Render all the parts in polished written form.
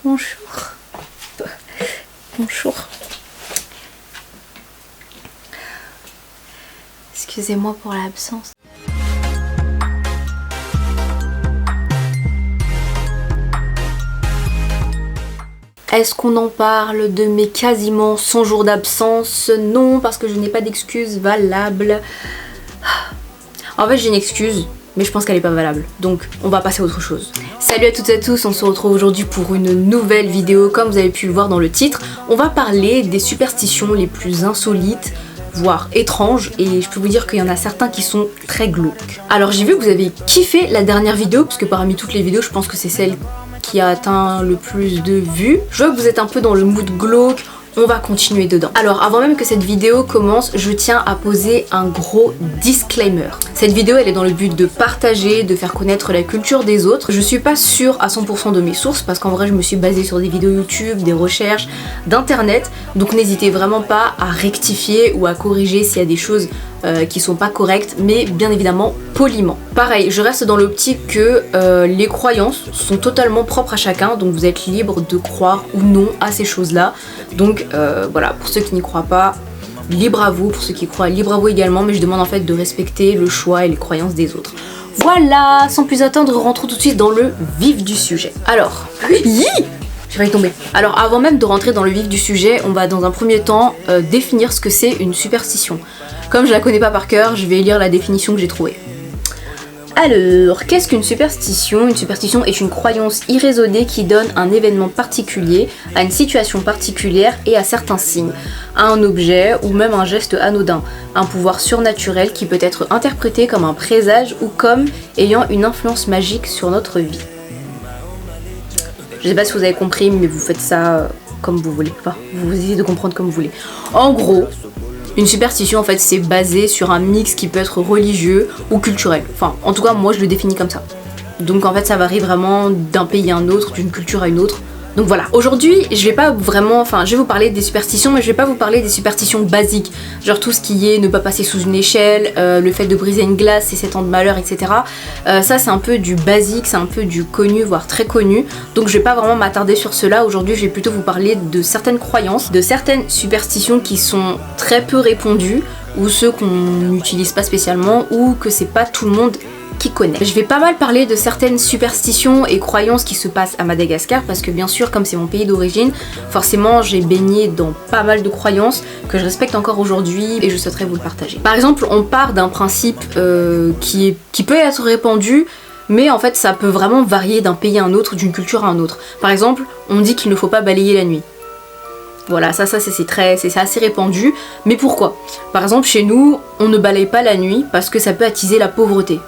Bonjour. Bonjour. Excusez-moi pour l'absence. Est-ce qu'on en parle de mes quasiment 100 jours d'absence? Non, parce que je n'ai pas d'excuse valable. En fait, j'ai une excuse, mais je pense qu'elle n'est pas valable. Donc, on va passer à autre chose. Salut à toutes et à tous, on se retrouve aujourd'hui pour une nouvelle vidéo. Comme vous avez pu le voir dans le titre, on va parler des superstitions les plus insolites, voire étranges, et je peux vous dire qu'il y en a certains qui sont très glauques. Alors j'ai vu que vous avez kiffé la dernière vidéo, parce que parmi toutes les vidéos, je pense que c'est celle qui a atteint le plus de vues. Je vois que vous êtes un peu dans le mood glauque, on va continuer dedans. Alors avant même que cette vidéo commence, je tiens à poser un gros disclaimer. Cette vidéo elle est dans le but de partager, de faire connaître la culture des autres. Je suis pas sûre à 100% de mes sources parce qu'en vrai je me suis basée sur des vidéos YouTube, des recherches, d'internet. Donc n'hésitez vraiment pas à rectifier ou à corriger s'il y a des choses qui sont pas correctes, mais bien évidemment poliment. Pareil, je reste dans l'optique que les croyances sont totalement propres à chacun, donc vous êtes libre de croire ou non à ces choses-là. Donc voilà, pour ceux qui n'y croient pas, libre à vous, pour ceux qui croient, libre à vous également, mais je demande en fait de respecter le choix et les croyances des autres. Voilà, sans plus attendre, rentrons tout de suite dans le vif du sujet. Alors, j'ai failli tomber. Alors avant même de rentrer dans le vif du sujet, on va dans un premier temps définir ce que c'est une superstition. Comme je la connais pas par cœur, je vais lire la définition que j'ai trouvée. Alors, qu'est-ce qu'une superstition? Une superstition est une croyance irraisonnée qui donne un événement particulier, à une situation particulière et à certains signes, à un objet ou même un geste anodin, un pouvoir surnaturel qui peut être interprété comme un présage ou comme ayant une influence magique sur notre vie. Je sais pas si vous avez compris, mais vous faites ça comme vous voulez. Enfin, vous essayez de comprendre comme vous voulez. En gros, une superstition en fait c'est basé sur un mix qui peut être religieux ou culturel. Enfin, en tout cas moi je le définis comme ça. Donc en fait ça varie vraiment d'un pays à un autre, d'une culture à une autre. Donc voilà, aujourd'hui je vais pas vraiment, je vais vous parler des superstitions, mais je vais pas vous parler des superstitions basiques, genre tout ce qui est ne pas passer sous une échelle, le fait de briser une glace, c'est 7 ans de malheur, etc. Ça c'est un peu du basique, c'est un peu du connu, voire très connu, donc je vais pas vraiment m'attarder sur cela. Aujourd'hui je vais plutôt vous parler de certaines croyances, de certaines superstitions qui sont très peu répandues, ou ceux qu'on n'utilise pas spécialement, ou que c'est pas tout le monde qui connaît. Je vais pas mal parler de certaines superstitions et croyances qui se passent à Madagascar parce que bien sûr comme c'est mon pays d'origine, forcément j'ai baigné dans pas mal de croyances que je respecte encore aujourd'hui et je souhaiterais vous le partager. Par exemple, on part d'un principe qui peut être répandu, mais en fait ça peut vraiment varier d'un pays à un autre, d'une culture à un autre. Par exemple, on dit qu'il ne faut pas balayer la nuit. Voilà, ça c'est assez répandu, mais pourquoi? Par exemple chez nous, on ne balaye pas la nuit parce que ça peut attiser la pauvreté.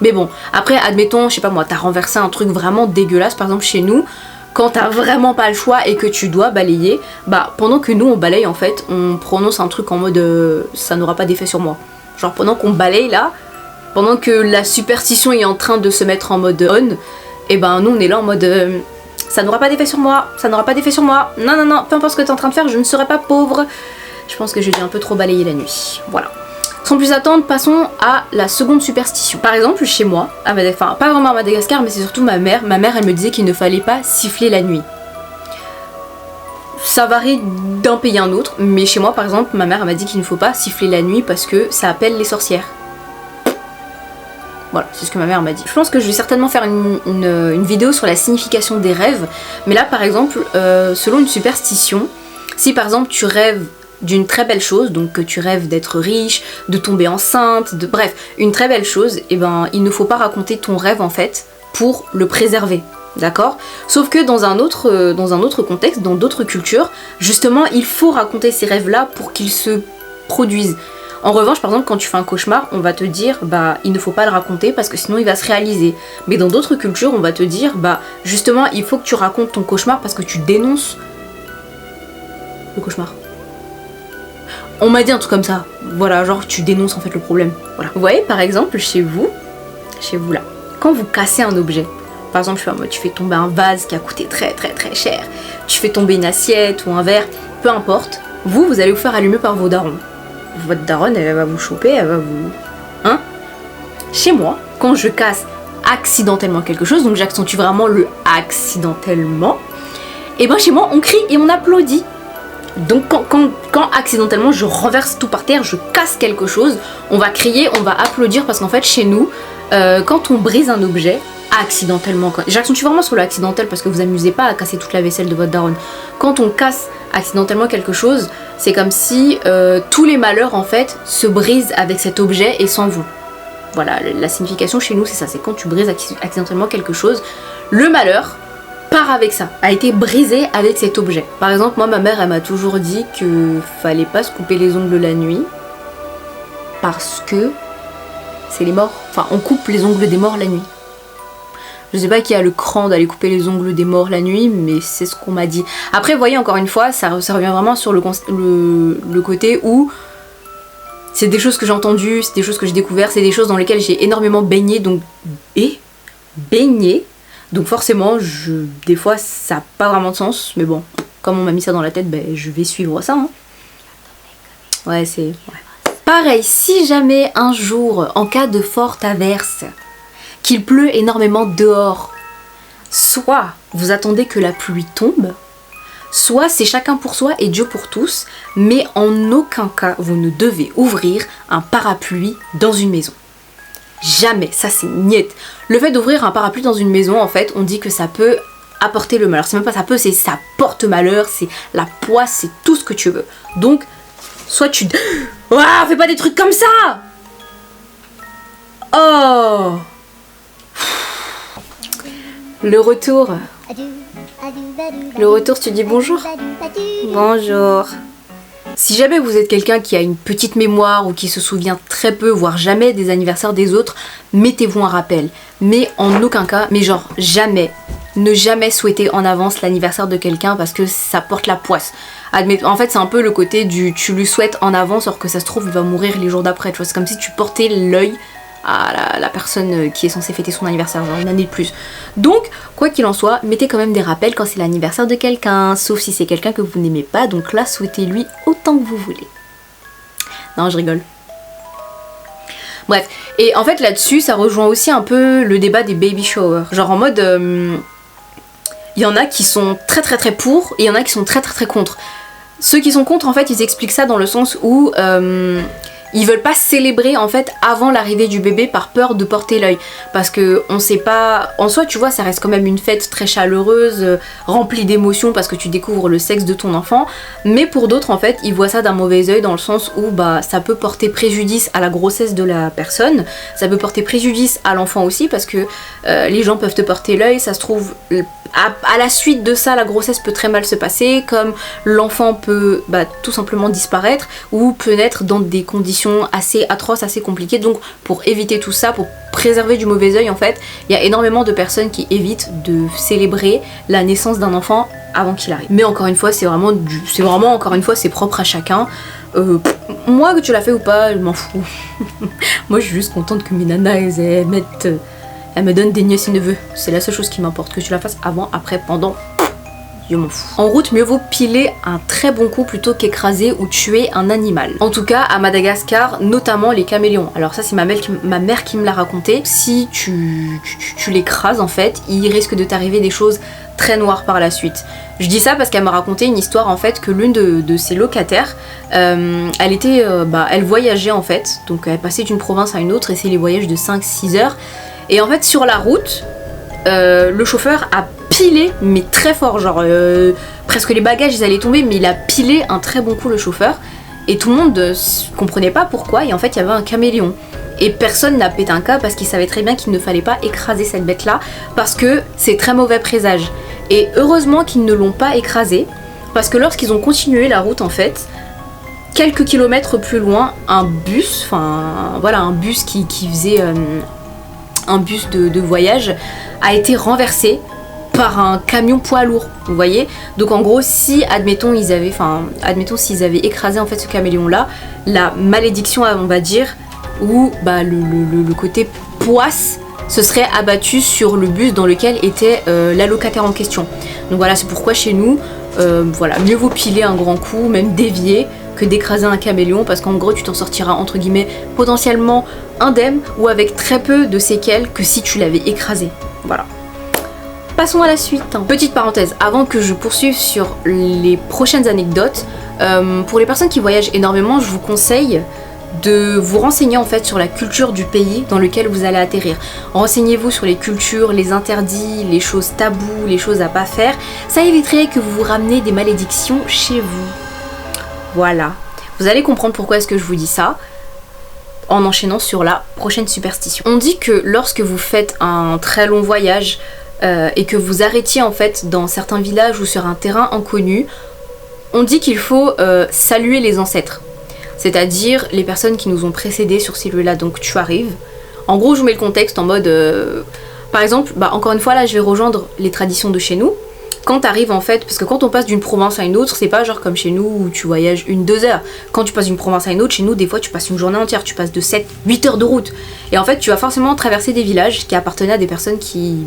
Mais bon, après admettons, je sais pas moi, t'as renversé un truc vraiment dégueulasse, par exemple chez nous, quand t'as vraiment pas le choix et que tu dois balayer, bah pendant que nous on balaye en fait, on prononce un truc en mode ça n'aura pas d'effet sur moi. Genre pendant qu'on balaye là, pendant que la superstition est en train de se mettre en mode on, et ben nous on est là en mode ça n'aura pas d'effet sur moi, ça n'aura pas d'effet sur moi, non non non, peu importe ce que t'es en train de faire, je ne serai pas pauvre. Je pense que j'ai dû un peu trop balayer la nuit, voilà. Sans plus attendre, passons à la seconde superstition. Par exemple, chez moi, enfin pas vraiment à Madagascar, mais c'est surtout ma mère elle me disait qu'il ne fallait pas siffler la nuit. Ça varie d'un pays à un autre, mais chez moi par exemple, ma mère elle m'a dit qu'il ne faut pas siffler la nuit parce que ça appelle les sorcières. Voilà, c'est ce que ma mère m'a dit. Je pense que je vais certainement faire une vidéo sur la signification des rêves, mais là par exemple, selon une superstition, si par exemple tu rêves d'une très belle chose, donc que tu rêves d'être riche, de tomber enceinte, bref, une très belle chose, et ben il ne faut pas raconter ton rêve en fait pour le préserver, d'accord? Sauf que dans un autre contexte, dans d'autres cultures, justement il faut raconter ces rêves-là pour qu'ils se produisent. En revanche, par exemple, quand tu fais un cauchemar, on va te dire bah il ne faut pas le raconter parce que sinon il va se réaliser. Mais dans d'autres cultures, on va te dire bah justement il faut que tu racontes ton cauchemar parce que tu dénonces le cauchemar. On m'a dit un truc comme ça, voilà, genre tu dénonces en fait le problème, voilà. Vous voyez par exemple chez vous là, quand vous cassez un objet, par exemple je sais pas moi, tu fais tomber un vase qui a coûté très très très cher, tu fais tomber une assiette ou un verre, peu importe, vous allez vous faire allumer par vos darons. Votre daronne elle va vous choper, elle va vous... Hein? Chez moi, quand je casse accidentellement quelque chose, donc j'accentue vraiment le accidentellement, et ben chez moi on crie et on applaudit. Donc quand accidentellement je renverse tout par terre, je casse quelque chose, on va crier, on va applaudir, parce qu'en fait chez nous, quand on brise un objet, accidentellement, j'accentue vraiment sur le accidentel parce que vous amusez pas à casser toute la vaisselle de votre daronne. Quand on casse accidentellement quelque chose, c'est comme si tous les malheurs en fait se brisent avec cet objet et sans vous. Voilà, la signification chez nous c'est ça, c'est quand tu brises accidentellement quelque chose, le malheur part avec ça, a été brisé avec cet objet. Par exemple, moi ma mère elle m'a toujours dit que fallait pas se couper les ongles la nuit parce que c'est les morts, enfin on coupe les ongles des morts la nuit. Je sais pas qui a le cran d'aller couper les ongles des morts la nuit, mais c'est ce qu'on m'a dit. Après, vous voyez, encore une fois, ça revient vraiment sur le côté où c'est des choses que j'ai entendues, c'est des choses que j'ai découvertes, c'est des choses dans lesquelles j'ai énormément baigné, donc donc forcément, des fois, ça n'a pas vraiment de sens, mais bon, comme on m'a mis ça dans la tête, ben, je vais suivre ça. Hein. Ouais, c'est... Ouais. Pareil, si jamais un jour, en cas de forte averse, qu'il pleut énormément dehors, soit vous attendez que la pluie tombe, soit c'est chacun pour soi et Dieu pour tous, mais en aucun cas vous ne devez ouvrir un parapluie dans une maison. Jamais, ça c'est niet. Le fait d'ouvrir un parapluie dans une maison, en fait, on dit que ça peut apporter le malheur. C'est même pas ça peut, c'est ça porte malheur, c'est la poisse, c'est tout ce que tu veux. Donc, soit tu... Ouah, fais pas des trucs comme ça. Oh. Le retour, tu dis bonjour. Bonjour. Si jamais vous êtes quelqu'un qui a une petite mémoire ou qui se souvient très peu, voire jamais des anniversaires des autres, mettez-vous un rappel. Mais en aucun cas, mais genre jamais, ne jamais souhaiter en avance l'anniversaire de quelqu'un parce que ça porte la poisse. En fait, c'est un peu le côté du tu lui souhaites en avance alors que ça se trouve il va mourir les jours d'après. C'est comme si tu portais l'œil à la personne qui est censée fêter son anniversaire, genre une année de plus. Donc, quoi qu'il en soit, mettez quand même des rappels quand c'est l'anniversaire de quelqu'un, sauf si c'est quelqu'un que vous n'aimez pas, donc là, souhaitez-lui autant que vous voulez. Non, je rigole. Bref, et en fait là-dessus, ça rejoint aussi un peu le débat des baby showers. Genre en mode, il y en a qui sont très très très pour, et il y en a qui sont très très très contre. Ceux qui sont contre, en fait, ils expliquent ça dans le sens où... ils veulent pas célébrer en fait avant l'arrivée du bébé par peur de porter l'œil, parce que on sait pas, en soi tu vois ça reste quand même une fête très chaleureuse, remplie d'émotions parce que tu découvres le sexe de ton enfant, mais pour d'autres en fait ils voient ça d'un mauvais œil dans le sens où bah ça peut porter préjudice à la grossesse de la personne, ça peut porter préjudice à l'enfant aussi parce que les gens peuvent te porter l'œil, ça se trouve à la suite de ça la grossesse peut très mal se passer, comme l'enfant peut tout simplement disparaître ou peut naître dans des conditions assez atroces, assez compliquées. Donc pour éviter tout ça, pour préserver du mauvais œil en fait, il y a énormément de personnes qui évitent de célébrer la naissance d'un enfant avant qu'il arrive. Mais encore une fois, c'est vraiment encore une fois c'est propre à chacun. Moi que tu l'as fait ou pas, je m'en fous. Moi je suis juste contente que mes nanas elles me donnent des nièces et neveux. C'est la seule chose qui m'importe, que tu la fasses avant, après, pendant. Je m'en fous. En route, mieux vaut piler un très bon coup plutôt qu'écraser ou tuer un animal. En tout cas, à Madagascar, notamment les caméléons. Alors ça, c'est ma mère qui me l'a raconté. Si tu l'écrases, en fait, il risque de t'arriver des choses très noires par la suite. Je dis ça parce qu'elle m'a raconté une histoire, en fait, que l'une de ses locataires, elle voyageait, en fait. Donc, elle passait d'une province à une autre, et c'est les voyages de 5-6 heures. Et en fait, sur la route, le chauffeur a pilé, mais très fort, genre presque les bagages ils allaient tomber, mais il a pilé un très bon coup le chauffeur, et tout le monde comprenait pas pourquoi, et en fait il y avait un caméléon. Et personne n'a pété un câble parce qu'il savait très bien qu'il ne fallait pas écraser cette bête là, parce que c'est très mauvais présage. Et heureusement qu'ils ne l'ont pas écrasé, parce que lorsqu'ils ont continué la route en fait, quelques kilomètres plus loin, un bus qui faisait... un bus de voyage a été renversé par un camion poids lourd, vous voyez. Donc en gros, si admettons s'ils avaient écrasé en fait ce caméléon là, la malédiction on va dire, ou le côté poisse se serait abattu sur le bus dans lequel était la locataire en question. Donc voilà, c'est pourquoi chez nous mieux vaut piler un grand coup, même dévier, que d'écraser un caméléon, parce qu'en gros tu t'en sortiras entre guillemets potentiellement indemne ou avec très peu de séquelles que si tu l'avais écrasé. Voilà. Passons à la suite. Petite parenthèse, avant que je poursuive sur les prochaines anecdotes, pour les personnes qui voyagent énormément, je vous conseille de vous renseigner en fait sur la culture du pays dans lequel vous allez atterrir. Renseignez-vous sur les cultures, les interdits, les choses tabous, les choses à pas faire. Ça éviterait que vous vous ramenez des malédictions chez vous. Voilà. Vous allez comprendre pourquoi est-ce que je vous dis ça en enchaînant sur la prochaine superstition. On dit que lorsque vous faites un très long voyage et que vous arrêtiez en fait dans certains villages ou sur un terrain inconnu, on dit qu'il faut saluer les ancêtres. C'est-à-dire les personnes qui nous ont précédés sur ces lieux-là. Donc tu arrives. En gros, je vous mets le contexte en mode... par exemple, encore une fois, là, je vais rejoindre les traditions de chez nous. Quand tu arrives en fait, parce que quand on passe d'une province à une autre, c'est pas genre comme chez nous où tu voyages 1-2 heures. Quand tu passes d'une province à une autre, chez nous, des fois, tu passes une journée entière. Tu passes de 7-8 heures de route. Et en fait, tu vas forcément traverser des villages qui appartenaient à des personnes qui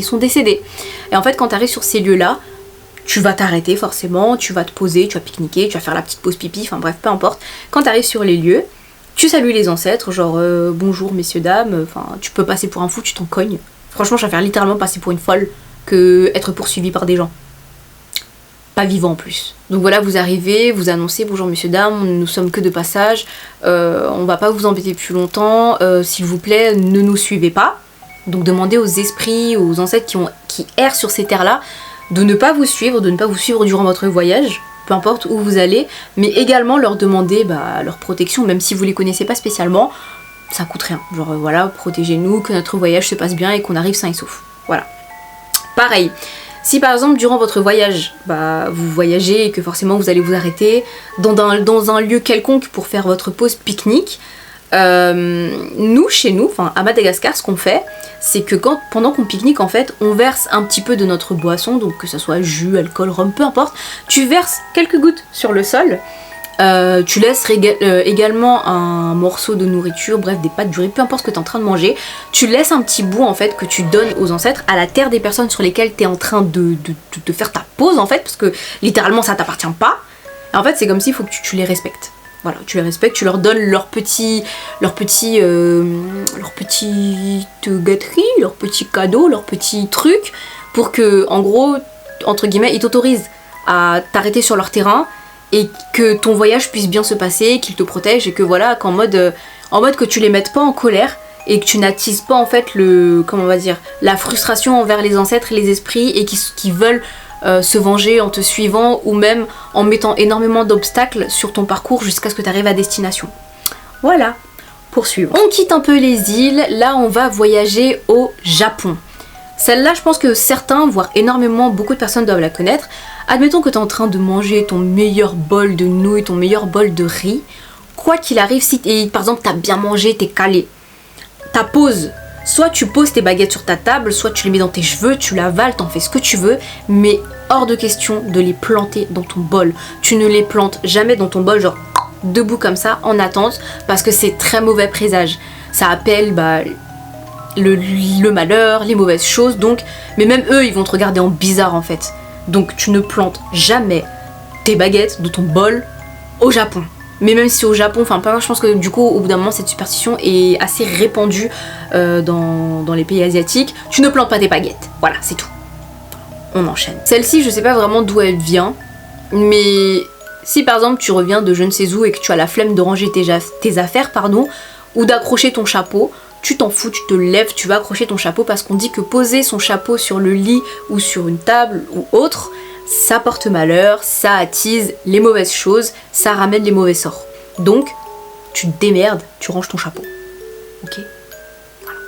sont décédées. Et en fait, quand tu arrives sur ces lieux-là, tu vas t'arrêter forcément, tu vas te poser, tu vas pique-niquer, tu vas faire la petite pause pipi, enfin bref, peu importe. Quand tu arrives sur les lieux, tu salues les ancêtres, genre bonjour messieurs, dames, enfin tu peux passer pour un fou, tu t'en cognes. Franchement, je préfère littéralement passer pour une folle que être poursuivi par des gens. Pas vivants en plus. Donc voilà, vous arrivez, vous annoncez bonjour messieurs, dames, nous sommes que de passage, on va pas vous embêter plus longtemps, s'il vous plaît, ne nous suivez pas. Donc demandez aux esprits, aux ancêtres qui errent sur ces terres-là, de ne pas vous suivre durant votre voyage, peu importe où vous allez, mais également leur demander leur protection, même si vous les connaissez pas spécialement, ça coûte rien. Genre voilà, protégez-nous, que notre voyage se passe bien et qu'on arrive sain et sauf. Voilà. Pareil, si par exemple durant votre voyage, vous voyagez et que forcément vous allez vous arrêter dans un lieu quelconque pour faire votre pause pique-nique, nous, chez nous, enfin à Madagascar, ce qu'on fait, c'est que pendant qu'on pique-nique, en fait, on verse un petit peu de notre boisson, donc que ce soit jus, alcool, rhum, peu importe, tu verses quelques gouttes sur le sol, tu laisses également un morceau de nourriture, bref, des pâtes, du riz, peu importe ce que tu es en train de manger, tu laisses un petit bout, en fait, que tu donnes aux ancêtres, à la terre des personnes sur lesquelles tu es en train de faire ta pause, en fait, parce que littéralement, ça t'appartient pas. Et en fait, c'est comme s'il faut que tu les respectes. Voilà, tu les respectes, tu leur donnes leur petite gâterie, leurs petits cadeaux, leurs petits trucs, pour que, en gros, entre guillemets, ils t'autorisent à t'arrêter sur leur terrain et que ton voyage puisse bien se passer, qu'ils te protègent et que voilà, qu'en mode que tu les mettes pas en colère et que tu n'attises pas en fait la frustration envers les ancêtres et les esprits et qui veulent se venger en te suivant ou même en mettant énormément d'obstacles sur ton parcours jusqu'à ce que tu arrives à destination. Voilà, poursuivre. On quitte un peu les îles, là on va voyager au Japon. Celle-là, je pense que certains, voire énormément, beaucoup de personnes doivent la connaître. Admettons que tu es en train de manger ton meilleur bol de nouilles, ton meilleur bol de riz. Quoi qu'il arrive, si par exemple tu as bien mangé, tu es calé, ta pause, soit tu poses tes baguettes sur ta table, soit tu les mets dans tes cheveux, tu l'avales, t'en fais ce que tu veux, mais hors de question de les planter dans ton bol. Tu ne les plantes jamais dans ton bol, genre debout comme ça, en attente, parce que c'est très mauvais présage. Ça appelle le malheur, les mauvaises choses, donc, mais même eux, ils vont te regarder en bizarre en fait. Donc tu ne plantes jamais tes baguettes de ton bol au Japon. Mais même si au Japon, je pense que du coup au bout d'un moment cette superstition est assez répandue dans les pays asiatiques. Tu ne plantes pas tes baguettes, voilà, c'est tout. On enchaîne. Celle-ci, je sais pas vraiment d'où elle vient, mais si par exemple tu reviens de je ne sais où et que tu as la flemme de ranger tes affaires, ou d'accrocher ton chapeau, tu t'en fous, tu te lèves, tu vas accrocher ton chapeau parce qu'on dit que poser son chapeau sur le lit ou sur une table ou autre, ça porte malheur, ça attise les mauvaises choses, ça ramène les mauvais sorts. Donc, tu te démerdes, tu ranges ton chapeau. Ok ? Voilà.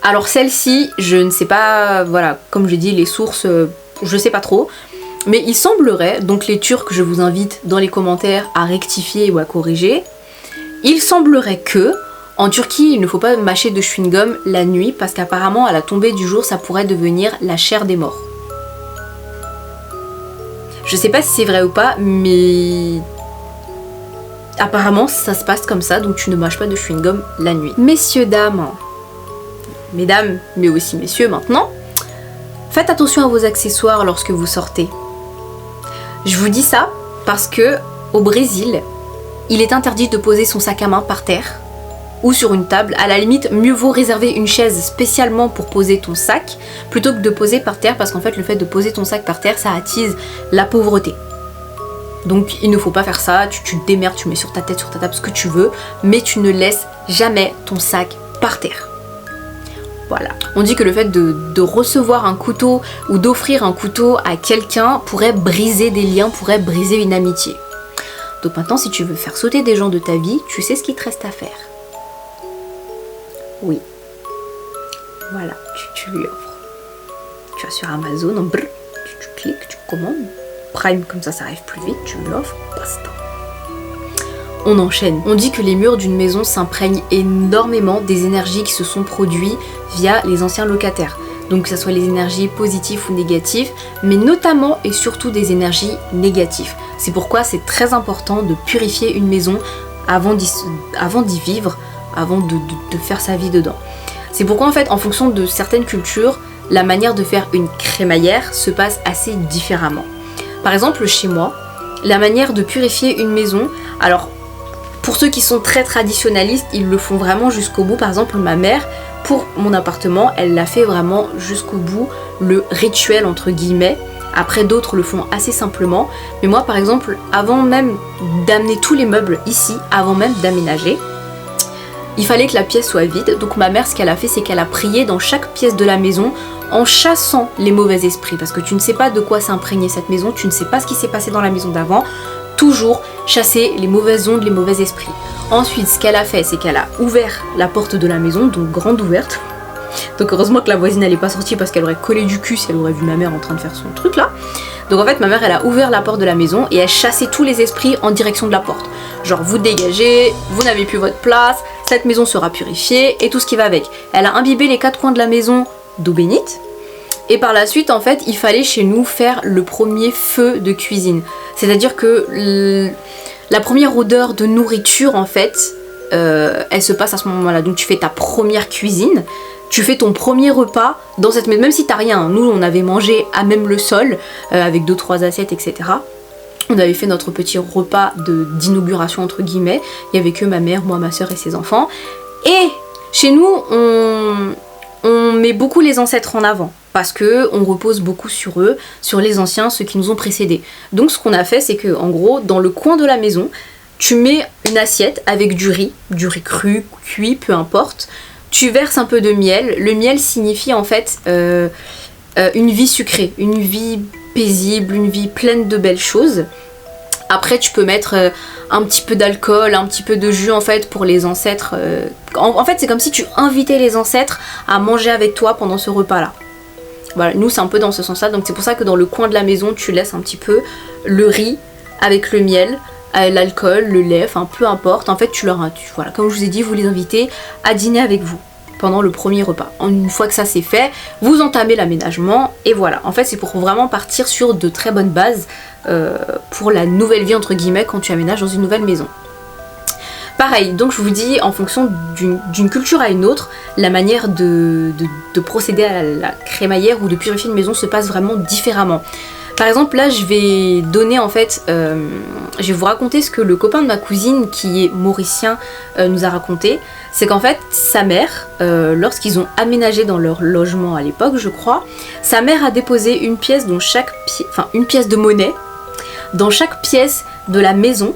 Alors celle-ci, je ne sais pas, voilà, comme j'ai dit, les sources, je sais pas trop, mais il semblerait, donc les Turcs, je vous invite dans les commentaires à rectifier ou à corriger, il semblerait que, en Turquie, il ne faut pas mâcher de chewing-gum la nuit parce qu'apparemment, à la tombée du jour, ça pourrait devenir la chair des morts. Je sais pas si c'est vrai ou pas, mais apparemment ça se passe comme ça, donc tu ne mâches pas de chewing-gum la nuit. Messieurs, dames, mesdames, mais aussi messieurs maintenant, faites attention à vos accessoires lorsque vous sortez. Je vous dis ça parce que au Brésil, il est interdit de poser son sac à main par terre ou sur une table. À la limite, mieux vaut réserver une chaise spécialement pour poser ton sac plutôt que de poser par terre, parce qu'en fait le fait de poser ton sac par terre, ça attise la pauvreté. Donc il ne faut pas faire ça, tu te démerdes, tu mets sur ta tête, sur ta table, ce que tu veux, mais tu ne laisses jamais ton sac par terre. Voilà. On dit que le fait de recevoir un couteau ou d'offrir un couteau à quelqu'un pourrait briser des liens, pourrait briser une amitié. Donc maintenant, si tu veux faire sauter des gens de ta vie, tu sais ce qu'il te reste à faire. Oui. Voilà, tu lui offres. Tu vas sur Amazon, tu cliques, tu commandes. Prime, comme ça arrive plus vite, tu me l'offres, basta. On enchaîne. On dit que les murs d'une maison s'imprègnent énormément des énergies qui se sont produites via les anciens locataires. Donc que ce soit les énergies positives ou négatives, mais notamment et surtout des énergies négatives. C'est pourquoi c'est très important de purifier une maison avant d'y vivre, avant de faire sa vie dedans. C'est pourquoi en fait, en fonction de certaines cultures, la manière de faire une crémaillère se passe assez différemment. Par exemple, chez moi, la manière de purifier une maison, alors pour ceux qui sont très traditionnalistes, ils le font vraiment jusqu'au bout. Par exemple, ma mère, pour mon appartement, elle l'a fait vraiment jusqu'au bout, le rituel entre guillemets. Après, d'autres le font assez simplement. Mais moi, par exemple, avant même d'amener tous les meubles ici, avant même d'aménager, il fallait que la pièce soit vide. Donc ma mère, ce qu'elle a fait, c'est qu'elle a prié dans chaque pièce de la maison en chassant les mauvais esprits. Parce que tu ne sais pas de quoi s'est imprégnée cette maison, tu ne sais pas ce qui s'est passé dans la maison d'avant. Toujours chasser les mauvaises ondes, les mauvais esprits. Ensuite, ce qu'elle a fait, c'est qu'elle a ouvert la porte de la maison, donc grande ouverte. Donc heureusement que la voisine n'allait pas sortir parce qu'elle aurait collé du cul si elle aurait vu ma mère en train de faire son truc là. Donc en fait, ma mère, elle a ouvert la porte de la maison et elle chassait tous les esprits en direction de la porte. Genre, vous dégagez, vous n'avez plus votre place, cette maison sera purifiée et tout ce qui va avec. Elle a imbibé les 4 coins de la maison d'eau bénite. Et par la suite, en fait, il fallait chez nous faire le premier feu de cuisine. C'est-à-dire que la première odeur de nourriture, en fait, elle se passe à ce moment-là. Donc tu fais ta première cuisine, tu fais ton premier repas dans cette maison, même si t'as rien. Nous, on avait mangé à même le sol, avec 2-3 assiettes, etc. On avait fait notre petit repas d'inauguration, entre guillemets. Il y avait que ma mère, moi, ma soeur et ses enfants. Et chez nous, on met beaucoup les ancêtres en avant. Parce que on repose beaucoup sur eux, sur les anciens, ceux qui nous ont précédés. Donc ce qu'on a fait, c'est que en gros, dans le coin de la maison, tu mets une assiette avec du riz cru, cuit, peu importe. Tu verses un peu de miel. Le miel signifie en fait une vie sucrée, une vie paisible, une vie pleine de belles choses. Après, tu peux mettre un petit peu d'alcool, un petit peu de jus en fait pour les ancêtres. En fait, c'est comme si tu invitais les ancêtres à manger avec toi pendant ce repas-là. Voilà, nous c'est un peu dans ce sens-là, donc c'est pour ça que dans le coin de la maison, tu laisses un petit peu le riz avec le miel, l'alcool, le lait, enfin peu importe. En fait, voilà, comme je vous ai dit, vous les invitez à dîner avec vous pendant le premier repas. Une fois que ça c'est fait, vous entamez l'aménagement et voilà. En fait, c'est pour vraiment partir sur de très bonnes bases pour la nouvelle vie entre guillemets quand tu aménages dans une nouvelle maison. Pareil, donc je vous dis, en fonction d'une culture à une autre, la manière de procéder à la crémaillère ou de purifier une maison se passe vraiment différemment. Par exemple, là, je vais donner en fait, je vais vous raconter ce que le copain de ma cousine, qui est mauricien, nous a raconté. C'est qu'en fait, sa mère, lorsqu'ils ont aménagé dans leur logement à l'époque, je crois, sa mère a déposé une pièce une pièce de monnaie dans chaque pièce de la maison,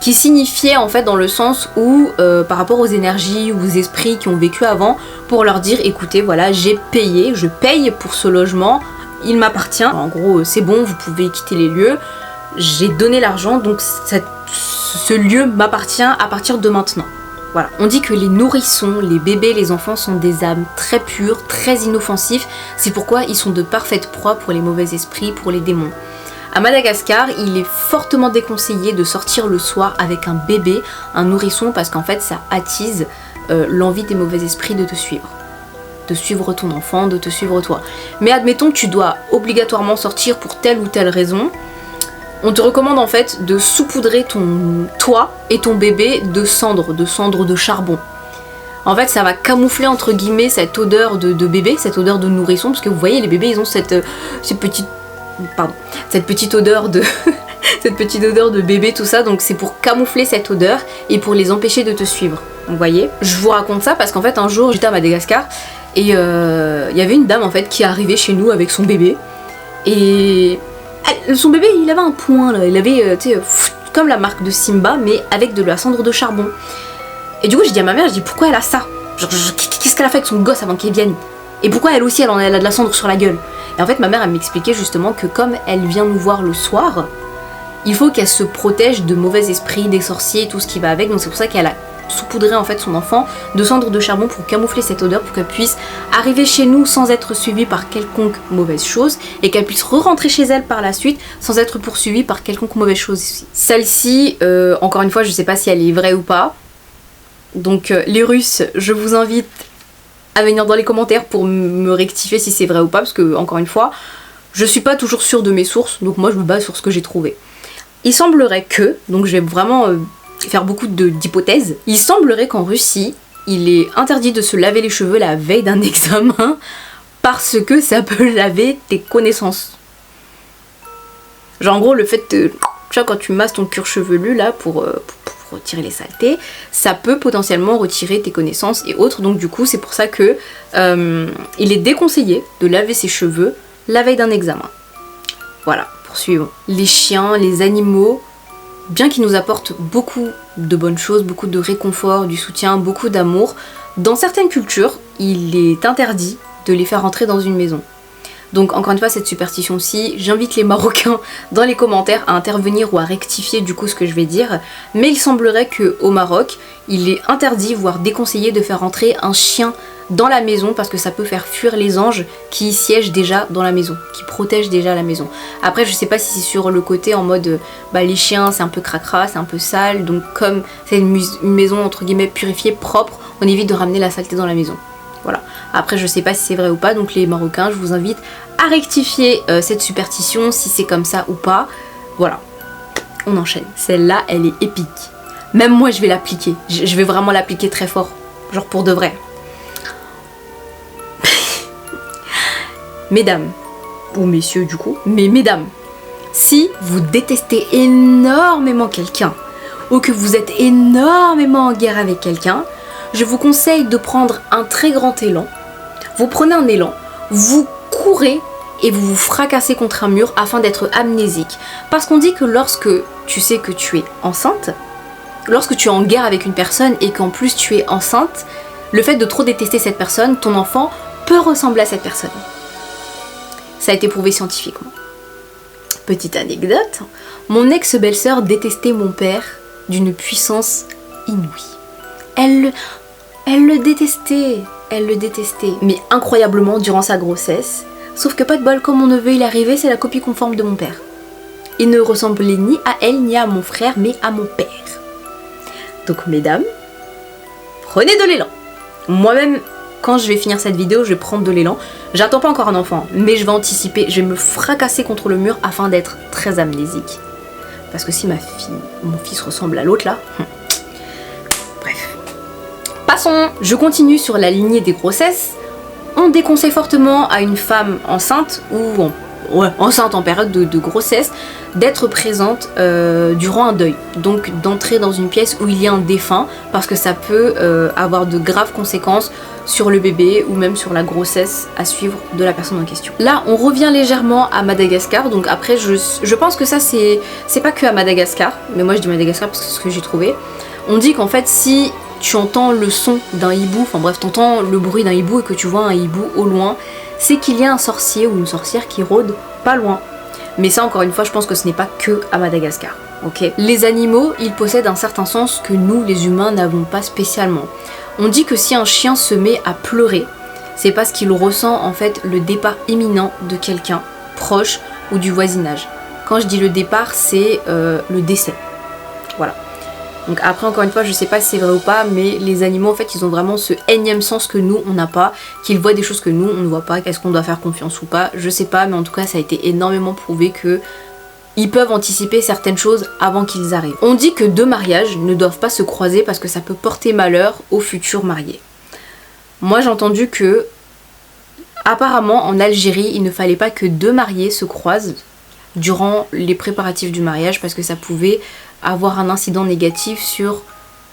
qui signifiait en fait dans le sens où par rapport aux énergies ou aux esprits qui ont vécu avant, pour leur dire écoutez voilà, je paye pour ce logement, il m'appartient, en gros c'est bon, vous pouvez quitter les lieux, j'ai donné l'argent, donc ce lieu m'appartient à partir de maintenant. Voilà. On dit que les nourrissons, les bébés, les enfants sont des âmes très pures, très inoffensifs, c'est pourquoi ils sont de parfaites proies pour les mauvais esprits, pour les démons. À Madagascar, il est fortement déconseillé de sortir le soir avec un bébé, un nourrisson, parce qu'en fait ça attise l'envie des mauvais esprits de te suivre. De suivre ton enfant, de te suivre toi. Mais admettons que tu dois obligatoirement sortir pour telle ou telle raison, on te recommande en fait de saupoudrer toi et ton bébé de cendres de charbon. En fait ça va camoufler entre guillemets cette odeur de bébé, cette odeur de nourrisson, parce que vous voyez les bébés ils ont cette petite odeur de cette petite odeur de bébé, tout ça, donc c'est pour camoufler cette odeur et pour les empêcher de te suivre. Donc vous voyez, je vous raconte ça parce qu'en fait un jour j'étais à Madagascar et il y avait une dame en fait qui est arrivée chez nous avec son bébé et son bébé il avait un point là, il avait tu sais comme la marque de Simba mais avec de la cendre de charbon. Et du coup j'ai dit à ma mère, je dis pourquoi elle a ça, genre qu'est-ce qu'elle a fait avec son gosse avant qu'il vienne et pourquoi elle aussi elle a de la cendre sur la gueule. Et en fait ma mère elle m'expliquait justement que comme elle vient nous voir le soir, il faut qu'elle se protège de mauvais esprits, des sorciers, tout ce qui va avec, donc c'est pour ça qu'elle a saupoudré en fait son enfant de cendre de charbon pour camoufler cette odeur, pour qu'elle puisse arriver chez nous sans être suivie par quelconque mauvaise chose et qu'elle puisse re-rentrer chez elle par la suite sans être poursuivie par quelconque mauvaise chose aussi. Celle-ci, encore une fois, je sais pas si elle est vraie ou pas, donc les Russes, je vous invite à venir dans les commentaires pour me rectifier si c'est vrai ou pas, parce que encore une fois, je suis pas toujours sûre de mes sources, donc moi je me base sur ce que j'ai trouvé. Il semblerait que, donc je vais vraiment faire beaucoup d'hypothèses, il semblerait qu'en Russie, il est interdit de se laver les cheveux la veille d'un examen parce que ça peut laver tes connaissances. Genre en gros le fait de, tu vois, quand tu masses ton cuir chevelu là pour retirer les saletés, ça peut potentiellement retirer tes connaissances et autres, donc du coup c'est pour ça que il est déconseillé de laver ses cheveux la veille d'un examen. Voilà, poursuivons. Les chiens, les animaux, bien qu'ils nous apportent beaucoup de bonnes choses, beaucoup de réconfort, du soutien, beaucoup d'amour, dans certaines cultures, il est interdit de les faire entrer dans une maison. Donc encore une fois, cette superstition-ci, j'invite les Marocains dans les commentaires à intervenir ou à rectifier du coup ce que je vais dire, mais il semblerait qu'au Maroc, il est interdit, voire déconseillé de faire entrer un chien dans la maison parce que ça peut faire fuir les anges qui siègent déjà dans la maison, qui protègent déjà la maison. Après je sais pas si c'est sur le côté en mode bah les chiens c'est un peu cracra, c'est un peu sale, donc comme c'est une maison entre guillemets purifiée, propre, on évite de ramener la saleté dans la maison. Voilà. Après je sais pas si c'est vrai ou pas, donc les Marocains je vous invite à rectifier cette superstition si c'est comme ça ou pas. Voilà, on enchaîne. Celle-là elle est épique. Même moi je vais l'appliquer, je vais vraiment l'appliquer très fort, genre pour de vrai. Mesdames, ou messieurs du coup, mais mesdames, si vous détestez énormément quelqu'un ou que vous êtes énormément en guerre avec quelqu'un, je vous conseille de prendre un très grand élan. Vous prenez un élan, vous courez et vous vous fracassez contre un mur afin d'être amnésique. Parce qu'on dit que lorsque tu sais que tu es enceinte, lorsque tu es en guerre avec une personne et qu'en plus tu es enceinte, le fait de trop détester cette personne, ton enfant peut ressembler à cette personne. Ça a été prouvé scientifiquement. Petite anecdote, mon ex-belle-sœur détestait mon père d'une puissance inouïe. Elle le détestait, mais incroyablement durant sa grossesse. Sauf que pas de bol, comme mon neveu il est arrivé, c'est la copie conforme de mon père. Il ne ressemblait ni à elle ni à mon frère, mais à mon père. Donc mesdames, prenez de l'élan. Moi-même, quand je vais finir cette vidéo, je vais prendre de l'élan. J'attends pas encore un enfant, mais je vais anticiper, je vais me fracasser contre le mur afin d'être très amnésique. Parce que si mon fils ressemble à l'autre là... Bref. Passons, je continue sur la lignée des grossesses. On déconseille fortement à une femme enceinte ou enceinte en période de grossesse d'être présente durant un deuil, donc d'entrer dans une pièce où il y a un défunt parce que ça peut avoir de graves conséquences sur le bébé ou même sur la grossesse à suivre de la personne en question. Là on revient légèrement à Madagascar, donc après je pense que ça c'est pas que à Madagascar, mais moi je dis Madagascar parce que c'est ce que j'ai trouvé. On dit qu'en fait si tu entends le son d'un hibou, enfin bref t'entends le bruit d'un hibou et que tu vois un hibou au loin, c'est qu'il y a un sorcier ou une sorcière qui rôde pas loin. Mais ça encore une fois je pense que ce n'est pas que à Madagascar. Okay. Les animaux ils possèdent un certain sens que nous les humains n'avons pas spécialement. On dit que si un chien se met à pleurer, c'est parce qu'il ressent en fait le départ imminent de quelqu'un proche ou du voisinage. Quand je dis le départ c'est le décès. Voilà. Donc après encore une fois je sais pas si c'est vrai ou pas, mais les animaux en fait ils ont vraiment ce énième sens que nous on n'a pas, qu'ils voient des choses que nous on ne voit pas, est-ce qu'on doit faire confiance ou pas, je sais pas, mais en tout cas ça a été énormément prouvé que ils peuvent anticiper certaines choses avant qu'ils arrivent. On dit que deux mariages ne doivent pas se croiser parce que ça peut porter malheur aux futurs mariés. Moi j'ai entendu que apparemment en Algérie il ne fallait pas que deux mariés se croisent durant les préparatifs du mariage parce que ça pouvait avoir un incident négatif sur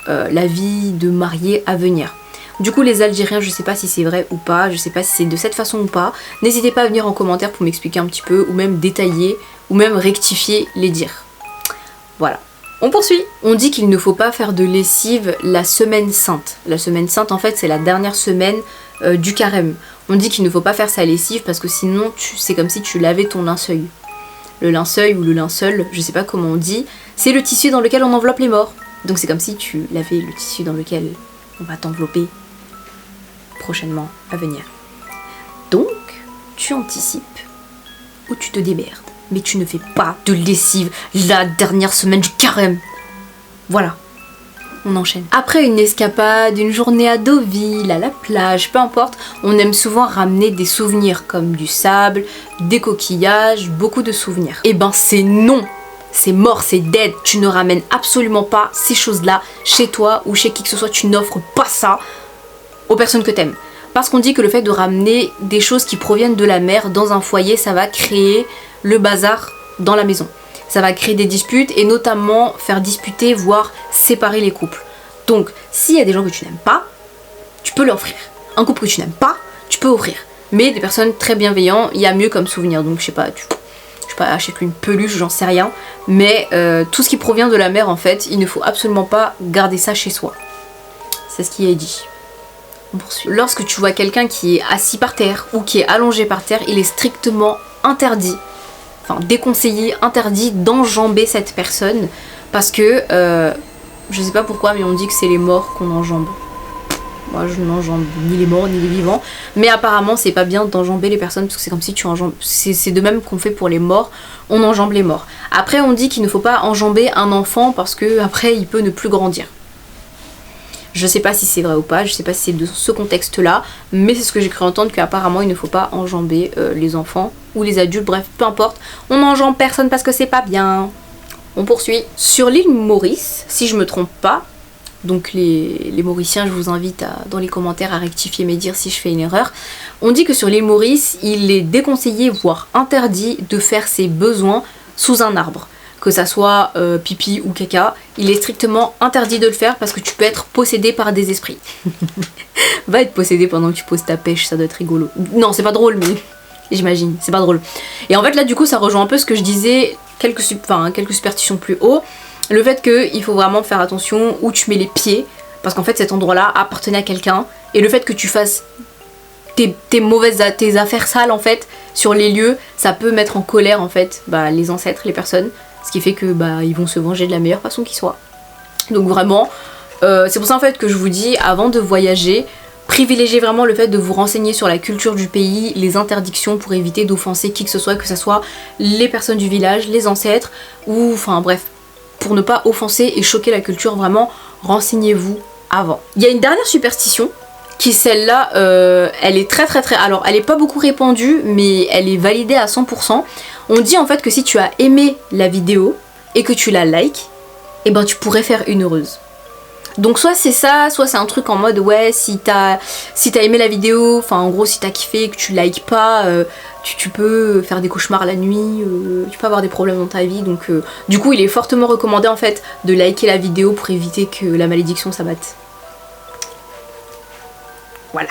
la vie de mariée à venir. Du coup les Algériens, je sais pas si c'est vrai ou pas, je sais pas si c'est de cette façon ou pas, n'hésitez pas à venir en commentaire pour m'expliquer un petit peu ou même détailler ou même rectifier les dires. Voilà. On poursuit. On dit qu'il ne faut pas faire de lessive la semaine sainte. La semaine sainte en fait c'est la dernière semaine du carême. On dit qu'il ne faut pas faire sa lessive parce que sinon c'est comme si tu lavais ton linceul. Le linceul ou le linceul, je sais pas comment on dit, c'est le tissu dans lequel on enveloppe les morts. Donc c'est comme si tu lavais le tissu dans lequel on va t'envelopper prochainement à venir. Donc tu anticipes ou tu te démerdes. Mais tu ne fais pas de lessive la dernière semaine du carême. Voilà. On enchaîne. Après une escapade, une journée à Deauville, à la plage, peu importe, on aime souvent ramener des souvenirs comme du sable, des coquillages, beaucoup de souvenirs. Et ben c'est non. C'est mort, c'est dead. Tu ne ramènes absolument pas ces choses-là chez toi ou chez qui que ce soit. Tu n'offres pas ça aux personnes que t'aimes. Parce qu'on dit que le fait de ramener des choses qui proviennent de la mer dans un foyer, ça va créer le bazar dans la maison. Ça va créer des disputes et notamment faire disputer, voire séparer les couples. Donc, s'il y a des gens que tu n'aimes pas, tu peux leur offrir. Un couple que tu n'aimes pas, tu peux offrir. Mais des personnes très bienveillantes, il y a mieux comme souvenir. Donc, je sais pas, achète une peluche, j'en sais rien. Mais tout ce qui provient de la mer, en fait, il ne faut absolument pas garder ça chez soi. C'est ce qui est dit. On poursuit. Lorsque tu vois quelqu'un qui est assis par terre ou qui est allongé par terre, il est strictement interdit, enfin déconseillé, interdit d'enjamber cette personne parce que je sais pas pourquoi mais on dit que c'est les morts qu'on enjambe. Moi je n'enjambe ni les morts ni les vivants, mais apparemment c'est pas bien d'enjamber les personnes parce que c'est comme si tu enjambes, c'est de même qu'on fait pour les morts, on enjambe les morts. Après on dit qu'il ne faut pas enjamber un enfant parce que après il peut ne plus grandir. Je sais pas si c'est vrai ou pas, je sais pas si c'est de ce contexte-là, mais c'est ce que j'ai cru entendre qu'apparemment il ne faut pas enjamber les enfants ou les adultes, bref, peu importe. On n'enjambe personne parce que c'est pas bien. On poursuit. Sur l'île Maurice, si je me trompe pas, donc les Mauriciens, je vous invite dans les commentaires à rectifier mes dires si je fais une erreur. On dit que sur l'île Maurice, il est déconseillé, voire interdit de faire ses besoins sous un arbre. Que ça soit pipi ou caca, il est strictement interdit de le faire parce que tu peux être possédé par des esprits. Va être possédé pendant que tu poses ta pêche, ça doit être rigolo. Non, c'est pas drôle, mais j'imagine, c'est pas drôle. Et en fait là du coup ça rejoint un peu ce que je disais quelques superstitions plus haut. Le fait qu'il faut vraiment faire attention où tu mets les pieds, parce qu'en fait cet endroit-là appartenait à quelqu'un, et le fait que tu fasses tes affaires sales en fait sur les lieux, ça peut mettre en colère en fait les ancêtres, les personnes. Ce qui fait que ils vont se venger de la meilleure façon qui soit. Donc vraiment, c'est pour ça en fait que je vous dis, avant de voyager, privilégiez vraiment le fait de vous renseigner sur la culture du pays, les interdictions pour éviter d'offenser qui que ce soit les personnes du village, les ancêtres, ou enfin bref, pour ne pas offenser et choquer la culture, vraiment, renseignez-vous avant. Il y a une dernière superstition, qui celle-là, elle est très, alors elle est pas beaucoup répandue, mais elle est validée à 100%. On dit en fait que si tu as aimé la vidéo et que tu la likes, et ben tu pourrais faire une heureuse. Donc soit c'est ça, soit c'est un truc en mode ouais, si t'as aimé la vidéo, enfin en gros si t'as kiffé et que tu likes pas, tu peux faire des cauchemars la nuit, tu peux avoir des problèmes dans ta vie. Donc du coup il est fortement recommandé en fait de liker la vidéo pour éviter que la malédiction s'abatte. Voilà.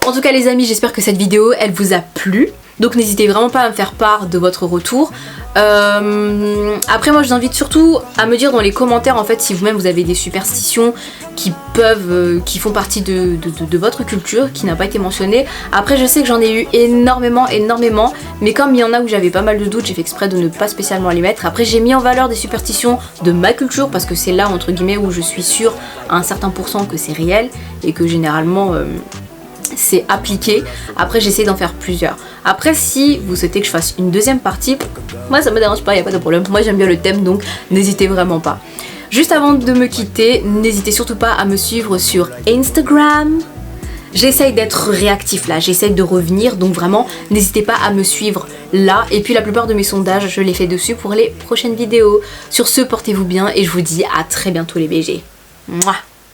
En tout cas les amis, j'espère que cette vidéo elle vous a plu. Donc n'hésitez vraiment pas à me faire part de votre retour. Après moi je vous invite surtout à me dire dans les commentaires en fait si vous-même vous avez des superstitions qui font partie de votre culture, qui n'a pas été mentionnée. Après je sais que j'en ai eu énormément, mais comme il y en a où j'avais pas mal de doutes, j'ai fait exprès de ne pas spécialement les mettre. Après j'ai mis en valeur des superstitions de ma culture parce que c'est là entre guillemets où je suis sûre à un certain pourcent que c'est réel et que généralement c'est appliqué. Après j'essaie d'en faire plusieurs. Après si vous souhaitez que je fasse une deuxième partie, moi ça me dérange pas, y a pas de problème. Moi j'aime bien le thème donc n'hésitez vraiment pas. Juste avant de me quitter, n'hésitez surtout pas à me suivre sur Instagram. J'essaye d'être réactif là, j'essaye de revenir, donc vraiment n'hésitez pas à me suivre là. Et puis la plupart de mes sondages je les fais dessus pour les prochaines vidéos. Sur ce, portez-vous bien et je vous dis à très bientôt les BG. Mouah.